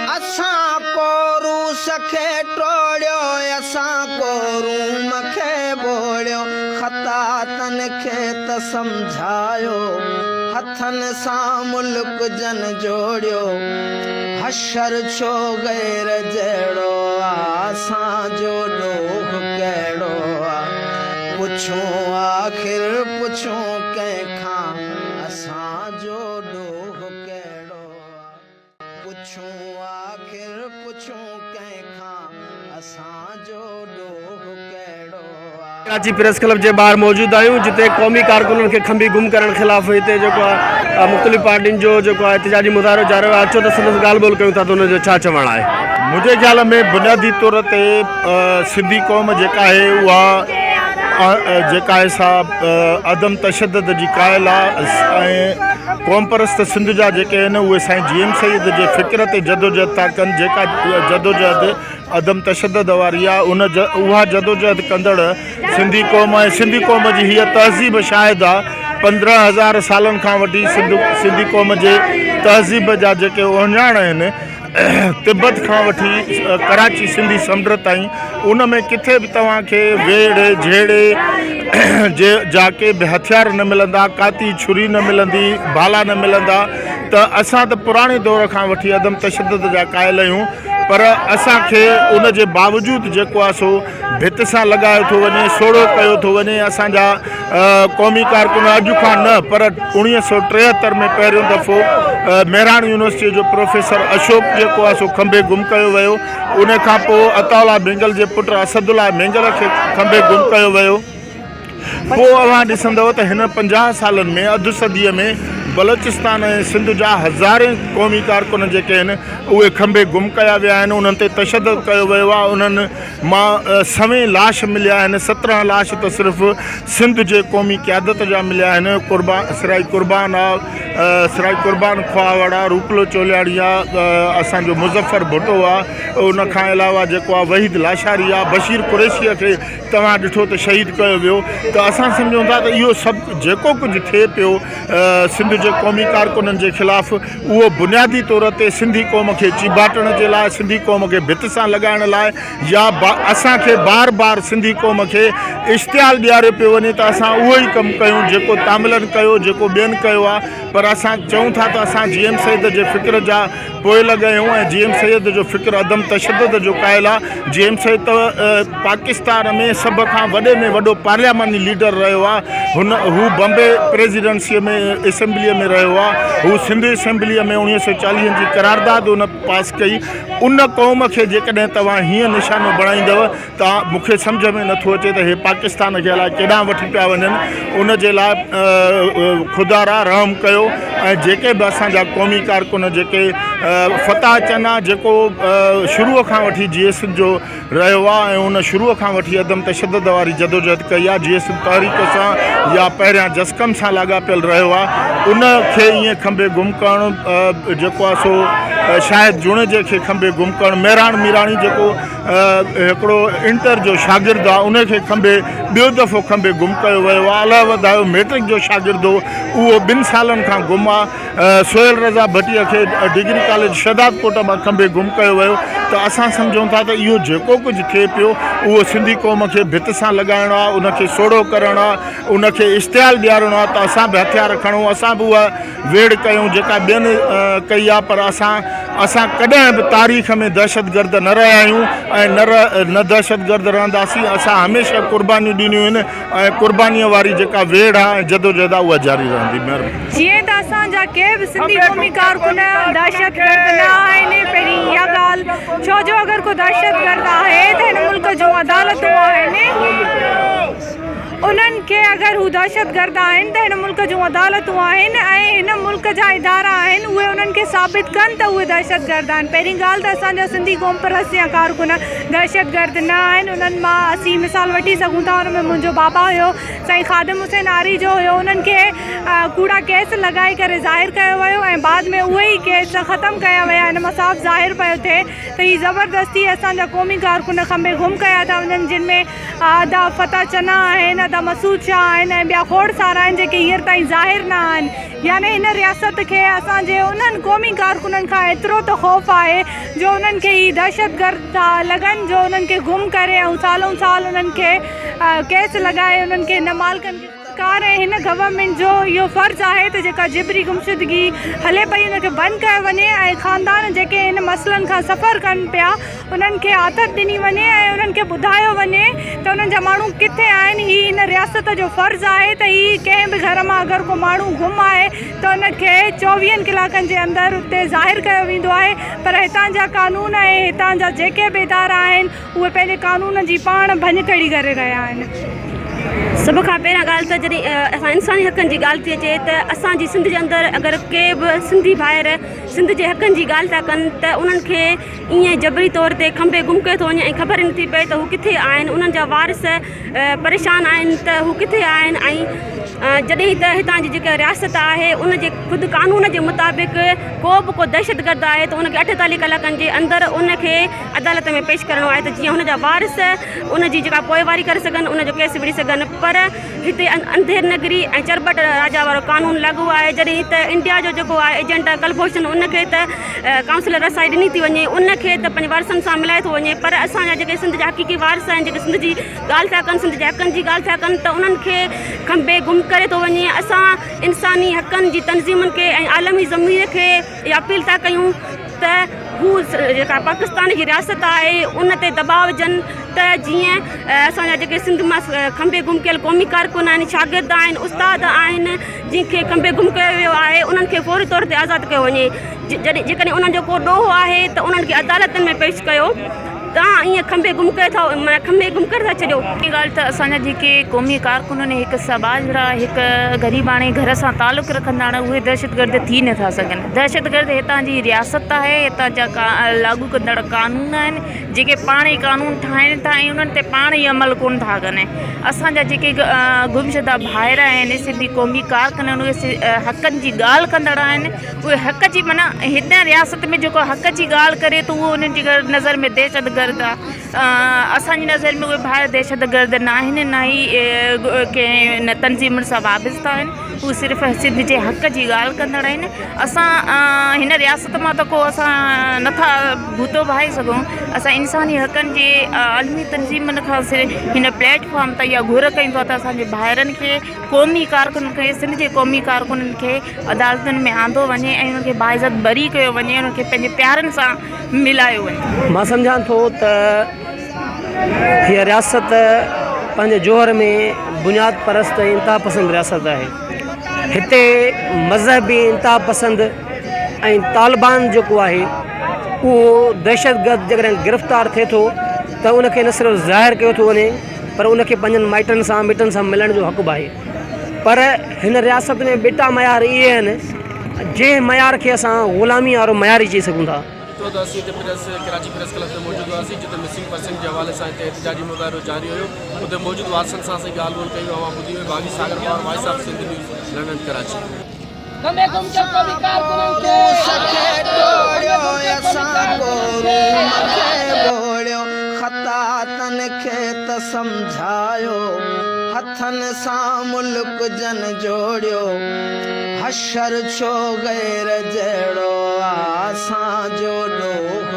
असां कोरू सखे टोड़ियो असां कोरू मखे बोड़ियो ख़ता तन खे त सम्झायो हथनि सां मुल्क जन जोड़ियो हशर छो गैर जहिड़ो असांजो ॾोह कहिड़ो पुछूं आख़िर पुछूं कंहिंखां असांजो ॾोह कहिड़ो पुछूं आख़िर पुछूं कंहिंखां असांजो ॾोह कहिड़ो। कराची प्रेस क्लब जे ॿाहिरि मौजूदु आहियूं जिते क़ौमी कारकुननि खे खंबी गुम करण ख़िलाफ़ हिते जेको आहे मुख़्तलिफ़ पार्टियुनि जो जेको आहे एहतिजाजी मुज़ाहिरो जारी आहे। अचो त संदसि ॻाल्हि ॿोल कयूं था त हुनजो छा चवणु आहे। मुंहिंजे ख़्याल में बुनियादी तौर ते सिंधी क़ौम जेका आहे उहा जेका आहे सा अदम तशद्दुद जी क़ाइल आहे ऐं क़ौम परस्त सिंध जा जेके आहिनि उहे साईं GM सईद जे फ़िक्र ते जदोजहद था कनि। जेका जदोजहद अदम तशद्दुद वारी आहे उहा जदोजहद कंदड़ सिंधी क़ौम ऐं सिंधी क़ौम जी हीअ तहज़ीब शायदि आहे 15,000 सालनि खां वठी सिंधी क़ौम जे तहज़ीब जा जेके ओञाण आहिनि तिब्बत खां वठी कराची सिंधी समुंड ताईं उन में किथे बि तव्हांखे वेड़ झेड़े जा के बि हथियार न मिलंदा, काती छुरी न मिलंदी, भाला न मिलंदा। त असां त पुराणे दौर खां वठी अदम तशद्दुद जा क़ाइल आहियूं पर असांखे उन जे बावजूदि जेको आहे सो भित सां लॻायो थो वञे, सोढ़ो कयो थो वञे। असांजा क़ौमी कारकुन अॼु खां न पर 1973 में पहिरियों दफ़ो मेहरान यूनिवर्सिटी जो प्रोफेसर अशोक जेको आहे सो खंबे गुम कयो वियो। उन खां पोइ अताउल्ला मेंगल जे पुटु असदुल्ला मेंगल खे खंबे गुम कयो वियो। पोइ अव्हां ॾिसंदव त हिन 50 सालनि में अधु सदीअ में बलोचिस्तान ऐं सिंध जा हज़ारे क़ौमी कारकुन जेके आहिनि उहे खंबे गुम कया विया आहिनि। उन्हनि ते तशद्दुद कयो वियो आहे। उन्हनि मां सवें लाश मिलिया आहिनि। 17 लाश त सिर्फ़ु सिंध जे क़ौमी क़यादत जा मिलिया आहिनि। सिराई कुर्बान आहे, सिराई कुर्बान ख्वावड़ आहे, रूपलो चोलियाड़ी आहे, असांजो मुज़फ़र भुट्टो आहे। उन खां अलावा जेको आहे वहीद लाशारी आहे, बशीर कुरैशीअ खे तव्हां ॾिठो त शहीद कयो वियो। त असां सम्झूं था त इहो सभु जेको कुझु थिए पियो सिंध जे क़ौमी कारकुननि जे ख़िलाफ़ उहो बुनियादी तौर ते सिंधी क़ौम खे चिबाटण जे लाइ, सिंधी क़ौम खे भित सां लॻाइण लाइ या असांखे बार बार सिंधी क़ौम खे इश्तियाल ॾियारियो पियो वञे त असां उहो ई कमु कयूं जेको तामिलनि कयो, जेको ॿियनि कयो आहे। पर असां चऊं था त असां GM सईद जे फ़िक्र जा पोइ लॻा आहियूं ऐं GM सईद जो फ़िक्र अदम तशद्दुद जो क़ाइल आहे। GM सईद पाकिस्तान में सभ खां वॾे में वॾो पार्लियामानी लीडर रहियो आहे। हू बम्बे प्रेसिडेंसीअ में असेंबलीअ में रहियो आहे। हू सिंध असेंबलीअ में 1940 जी करारदाद उन पास कई। उन क़ौम खे जेकॾहिं तव्हां हीअं निशानो बणाईंदव त मूंखे सम्झ में नथो अचे त हे पाकिस्तान खे अलाए केॾांहुं वठी पिया वञनि। उन जे लाइ ख़ुदा रहम कयो। ऐं जेके बि असांजा क़ौमी कारकुन जेके फतह चना जेको शुरूअ खां वठी GS जो रहियो आहे ऐं उन शुरूअ खां वठी अदम तशद्दुद वारी जदोजहद कई आहे, GS तहरीक सां या पहिरियां जसकम सां लाॻापियल रहियो आहे, उन खे ईअं खंबे गुम करणु जेको आहे सो शायदि जुणे जे खे खंबे गुम करणु। मेहरान मीराणी जेको हिकिड़ो इंटर जो शागिर्दु आहे उन खे खंबे ॿियो दफ़ो खंबे गुम कयो वियो आहे। अलाह वधायो मैट्रिक जो शागिर्दु हो उहो 2 सालनि खां गुम आहे। सोहेल रज़ा भटिया खे डिग्री कॉलेज शहदादकोट मां खंबे गुम कयो वियो। त असां सम्झूं था त इहो जेको कुझु थिए पियो उहो सिंधी क़ौम खे भित सां लॻाइणो आहे, उनखे सोढ़ो करणो आहे, उनखे इश्तियाल ॾियारणो आहे त असां बि हथियार खणूं, असां बि उहा वेड़ कयूं जेका ॿियनि कई आहे। पर असां कॾहिं बि तारीख़ में दहशतगर्द न रहिया आहियूं ऐं न दहशतगर्द रहंदासीं। असां हमेशह कुर्बानियूं ॾिनियूं आहिनि ऐं कुर्बानीअ वारी जेका वेड़ आहे ऐं जदोजहद आहे उहा जारी रहंदी। महिरबानी। जीअं त असांजा के बि सिंधी क़ौमी कारकुन दहशतगर्द न आहिनि। पहिरीं इहा ॻाल्हि छो जो अगरि को दहशतगर्द आहे त हिन मुल्क जूं अदालतूं आहिनि, उन्हनि खे अगरि हू दहशतगर्द आहिनि त हिन मुल्क जूं अदालतूं आहिनि ऐं हिन मुल्क जा इदारा आहिनि उहे उन्हनि खे साबित कनि त उहे दहशतगर्द आहिनि। पहिरीं ॻाल्हि त असांजा सिंधी क़ौम परस्त या कारकुन दहशतगर्द न आहिनि। उन्हनि मां असीं मिसाल वठी सघूं था। हुन में मुंहिंजो बाबा हुयो साईं ख़ादिम हुसैन आरी जो हुयो। उन्हनि खे कूड़ा केस लॻाए करे ज़ाहिर कयो वियो ऐं बाद में उहे ई केस ख़तमु कया विया। हिन मां साफ़ ज़ाहिर पियो थिए त हीअ ज़बरदस्ती असांजा क़ौमी कारकुन खंबे गुम कया था वञनि, जिन में अदा फतह चना आहिनि, अदा मसूद बादशाह आहिनि ऐं ॿिया खोड़ सारा आहिनि जेके हींअर ताईं ज़ाहिर न आहिनि। यानी हिन रियासत खे असांजे उन्हनि क़ौमी कारकुननि खां एतिरो त ख़ौफ़ आहे जो उन्हनि खे ही दहशतगर्द था लॻनि, जो उन्हनि खे गुम करे ऐं सालों साल उन्हनि खे केस लॻाए उन्हनि खे हिन मालिकनि खे सरकार ऐं हिन गवर्नमेंट जो इहो फ़र्ज़ु आहे त जेका जिबरी गुमशुदगी हले पई उनखे बंदि कयो वञे ऐं ख़ानदान जेके हिन मसइलनि खां सफ़र कनि पिया उन्हनि खे आदत ॾिनी वञे ऐं उन्हनि खे ॿुधायो वञे त उन्हनि जा माण्हू किथे आहिनि। ही हिन रियासत जो फ़र्ज़ु आहे त ही कंहिं बि घर मां अगरि को माण्हू गुम आहे त उनखे 24 कलाकनि जे अंदरि उते ज़ाहिर कयो वेंदो आहे। पर हितां जा कानून ऐं हितां जा जेके बि इदारा आहिनि उहे पंहिंजे कानून जी पाण भञकड़ी करे रहिया आहिनि। सभ खां पहिरियां ॻाल्हि त जॾहिं असां इंसानी हक़नि जी ॻाल्हि थी अचे त असांजी सिंध जे अंदरि अगरि के बि सिंधी भाइर सिंध जे हक़नि जी ॻाल्हि था कनि त उन्हनि खे ईअं जबरी तौर ते खंभे गुम कयो थो वञे ऐं ख़बर नथी पए त हू किथे आहिनि, उन्हनि जा वारिस परेशान आहिनि त हू किथे आहिनि। ऐं जॾहिं त हितां जी जेका रियासत आहे उनजे ख़ुदि कानून जे मुताबिक़ को बि को दहशतगर्द आहे त उनखे 48 कलाकनि जे अंदरि उनखे अदालत में पेश करिणो आहे त जीअं हुनजा वारिस उनजी जेका पोइवारी करे सघनि, उनजो केस विड़ी सघनि। पर हिते अंधेर नगरी ऐं चरबट राजा वारो कानून लागू आहे। जॾहिं त इंडिया जो जेको आहे एजेंट कलभूषण उनखे त काउंसिलर रसाई ॾिनी थी वञे, उनखे त पंहिंजे वारसनि सां मिलाए थो वञे। पर असांजा जेके सिंध जा हक़ीक़ी वारिस आहिनि, जेके सिंध जी ॻाल्हि था कनि, सिंध जे हक़नि जी ॻाल्हि था कनि, त उन्हनि खे खंभे गुम करे थो वञे। असां इंसानी हक़नि जी तंज़ीमुनि खे ऐं आलमी ज़मीर खे इहा अपील था कयूं त हू जेका पाकिस्तान जी रियासत आहे उन ते दबाव विझनि त जीअं असांजा जेके सिंध मां खंभे गुम कयल क़ौमी कारकुन आहिनि, शागिर्द आहिनि, उस्ताद आहिनि, जंहिंखे खंभे गुम कयो वियो आहे उन्हनि खे फौरी तौर ते आज़ादु कयो वञे। जेकॾहिं उन्हनि जो को ॾोहो आहे त उन्हनि खे अदालतनि में पेश कयो। तव्हां ईअं खंभे गुम करे था खंभे गुम करे था छॾियो। ॿी ॻाल्हि त असांजा जेके क़ौमी कारकुन आहिनि, हिकु सबाजरा हिकु ग़रीबाणे घर सां तालुक़ु रखंदा आहिनि, उहे दहशतगर्द थी नथा सघनि। दहशतगर्द हितां जी रियासत आहे, हितां जा लागू कंदड़ कानून आहिनि जेके पाण ई कानून ठाहिनि था ऐं उन्हनि ते पाण ई अमल कोन था कनि। असांजा जेके गुमशुदा भाइर आहिनि, सिंधी क़ौमी कारकुन आहिनि, उहे हक़नि जी ॻाल्हि कंदड़ आहिनि। उहे हक़ जी माना हिन रियासत में जेको हक़ जी ॻाल्हि करे त उहो उन्हनि जी नज़र में दहशतगर्द आहे। असांजी नज़र में उहे भाइर दहशतगर्द न आहिनि, न ई कंहिं न तंज़ीमुनि सां वाबस्ता आहिनि। उहे सिर्फ़ु सिंध जे हक़ जी ॻाल्हि कंदड़ आहिनि। असां हिन रियासत मां त को असां नथा भूतो भाए सघूं। असां इंसानी हक़नि जे आलमी तंज़ीमुनि खां हिन प्लेटफॉर्म ते इहा घुर कयूं था त असांजे भाइरनि खे, क़ौमी कारकुननि खे, सिंध जे क़ौमी कारकुननि खे अदालतुनि में आंदो वञे ऐं उन्हनि खे बाइज़त बरी कयो वञे, उन्हनि खे पंहिंजे प्यारनि सां मिलायो वञे। मां सम्झां थो त हीअ रियासत पंहिंजे जोहर में बुनियाद परस्त इंतिहा पसंद रियासत आहे। हिते मज़हबी इंतिहा पसंद ऐं तालिबान जेको आहे उहो दहशतगर्द जेकॾहिं गिरफ़्तार थिए थो त उनखे न सिर्फ़ु ज़ाहिर कयो थो वञे पर उनखे पंहिंजनि माइटनि सां मिटनि सां मिलण जो हक़ बि आहे। पर हिन रियासत में ॿिटा मयार इहे आहिनि जंहिं मयार खे असां ग़ुलामी वारो मयार ई चई सघूं था। कराची प्रेस क्लब में मौजूद हुआसीं जिते मिसिंग पर्सन के हवाले से एहतजाजी मुज़ाहिरो जारी हो। उते मौजूद वारसनि सां असीं ॻाल्हि ॿोल कई। अवां ॿुधी हुई Baghi Sagar Pawar voice of Sindh news London Karachi. ख़तातनि खे त सम्झायो, हथनि सां मुल्क जन जोड़ियो, हशर छो गैर जहिड़ो असांजो ॾोह